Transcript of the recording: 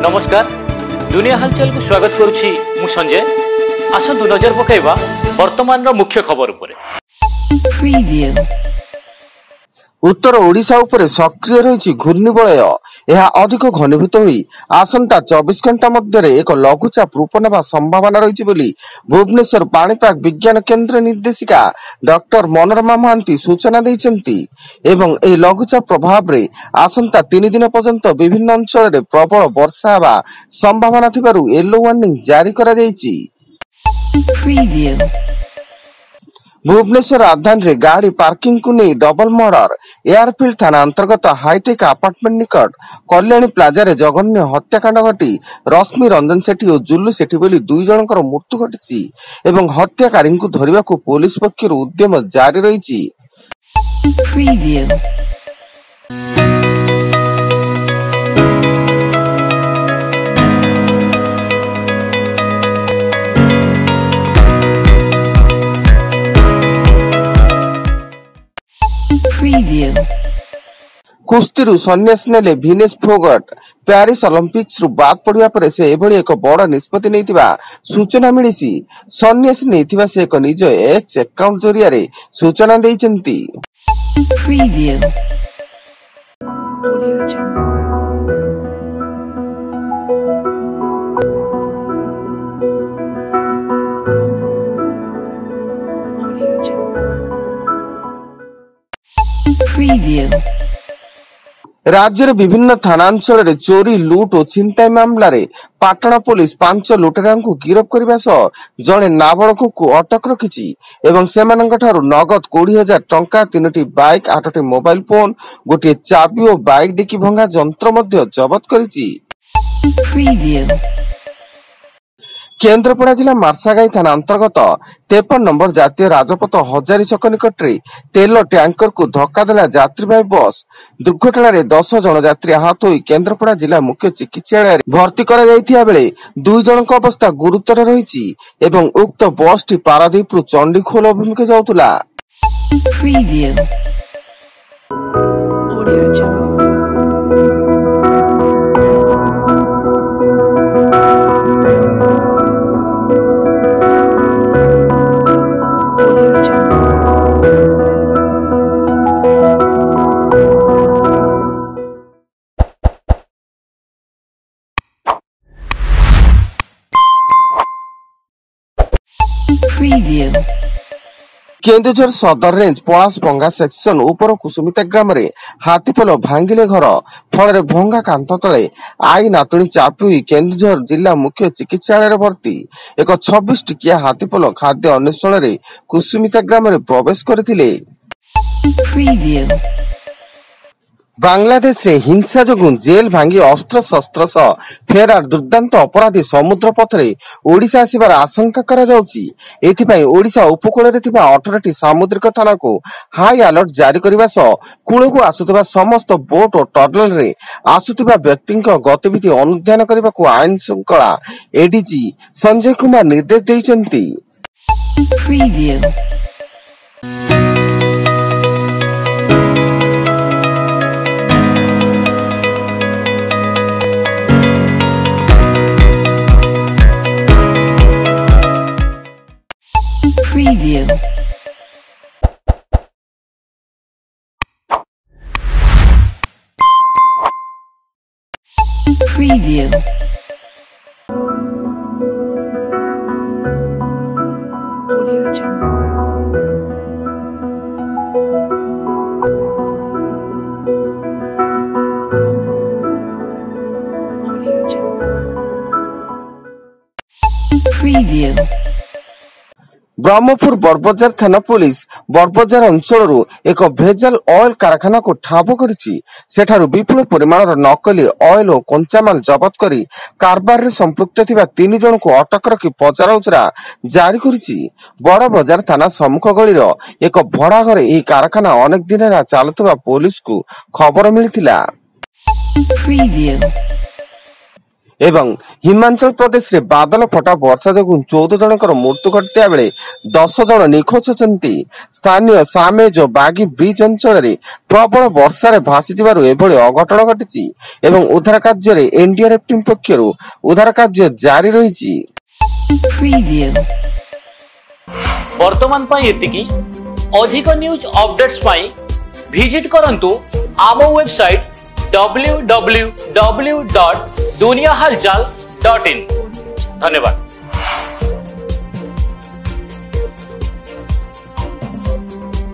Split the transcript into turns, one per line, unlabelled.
नमस्कार दुनिया हालचाल को स्वागत करुछि मु संजय। आसंतु नजर पकाइबा वर्तमान रो मुख्य खबर उपरे।
उत्तर ओडिशा उपरे सक्रिय रही घूर्णिबलय यह अधिक घनीभूत होई आसंता 24 घंटा मध्य एक लघुचाप रूप नेबा संभावना रही बोली भुवनेश्वर पाणीपाग विज्ञान केन्द्र निर्देशिका डॉक्टर मनोरमा महांती सूचना दैछंती एवं ए लघुचाप प्रभाव रे आसंता 3 दिन पर्यंत विभिन्न अंचल रे प्रबल वर्षा हेबा संभावना थिबारु येलो वार्निंग जारी करा जायछि। भुवनेश्वर राजधानी गाड़ी पार्किंग को नहीं डबल मर्डर एयरफील्ड थाना अंतर्गत हाईटेक अपार्टमेंट निकट कल्याणी प्लाजा रे जघन्य हत्याकांड घटी रश्मि रंजन सेठी और जुल्लू सेठी बोली दुई जनकर मृत्यु घटी एवं हत्याकारी को धरिबा को पुलिस पक्षर उद्यम जारी रही। कुस्तीरु सन्यास नेले भिनेश फोगट प्यारिस ओलंपिक्स रु बाद पड़िया परे से एभली एक बड़ निष्पत्ति नैतिबा सूचना मिलिसी। सन्यास नैतिबा से एक निज एक्स अकाउंट जरिया रे सूचना दैछंती। राज्य विभिन्न थानांचल रे चोरी लुट और छिनताई मामला रे पाटना पुलिस 5 लुटेरा को गिरफ्त करने जड़े नाबालक को अटक रखी एवं सेमानंक ठारू नगद 20,000 टंका 3टी बाइक 8टी मोबाइल फोन गोटे चाबी और बाइक डिकी भंगा जंत्र मध्य जबत करिछि। केन्द्रापड़ा जिला मार्सागाई थाना अंतर्गत 53 नंबर जातीय राजपथ हजारी छक निकट तेल टैंकर को धक्का देला यात्रीवाही बस। दुर्घटना 10 जन यात्री आहत होई केन्द्रापड़ा जिला मुख्य चिकित्सालय भर्ती करा जायथिया बेले 2 जनक अवस्था गुरुतर रहिछि एवं उक्त बस टी पारादीप रु चंडीखोल अभिमुखे जाउतुला। केन्दुझर सदर रेंज पलाशभंगा सेक्शन उपर कुसुमिता ग्राम रे हाथीपल भांगिले घर फल भंगा कांथ तले आई नातुणी चापी हुई केन्दुझर जिला मुख्य चिकित्सालय भर्ती एक 26 टिकिया हाथीपल खाद्य अन्वेषण रे कुसुमिता ग्राम रे प्रवेश करथिले। बांग्लादेश रे हिंसा जोगु जेल भांगी अस्त्र शस्त्र सह फेरार दुर्दांत अपराधी समुद्र पथरे ओडिशा आसिबार आशंका करा जाउची। एथिपाई ओडिशा उपकूल रे थिबा 18टी सामुद्रिक थाना को हाई अलर्ट जारी करिबा सह कूल को आसुथिबा समस्त बोट और टर्नल रे आसुथिबा व्यक्तिक गतिविधि अनुध्यान करिबा को आईन श्रृंखला एडीजी संजय कुमार निर्देश दैछंती। ब्रह्मपुर बड़बजार थाना पुलिस बड़बजार अंचल एक भेजाल ऑयल कारखाना को ठाब करिछि। सेठारु विपुल परिमाणर नकली ऑयल और कंचामाल जबत करी कारबार रे संपृक्त थिबा 3 जन को अटक रखी पचराउचरा जारी करिछि। बड़ बजार थाना सम्मुख गलीर एक भड़ा घरे एही कारखाना अनेक दिन रा चालुथिबा पुलिस को खबर मिलिथिला। एवं हिमाचल प्रदेश रे बादल फटा वर्षा जो 14 जनकर मृत्यु घटिया बेले 10 जन निखोज अछंती। स्थानीय सामेज और बागी ब्रिज अंचल रे प्रबल वर्षा रे भासी जिबारु एभଳି अघटन घटिछि एवं उद्धार कार्य रे एनडीआरएफ टीम पक्षरु उद्धार कार्य जारी रहिछि।
वर्तमान पाई एतिकी अधिक न्यूज अपडेट्स पाई विजिट करंतु आम वेबसाइट www.duniyahalchal.in। धन्यवाद।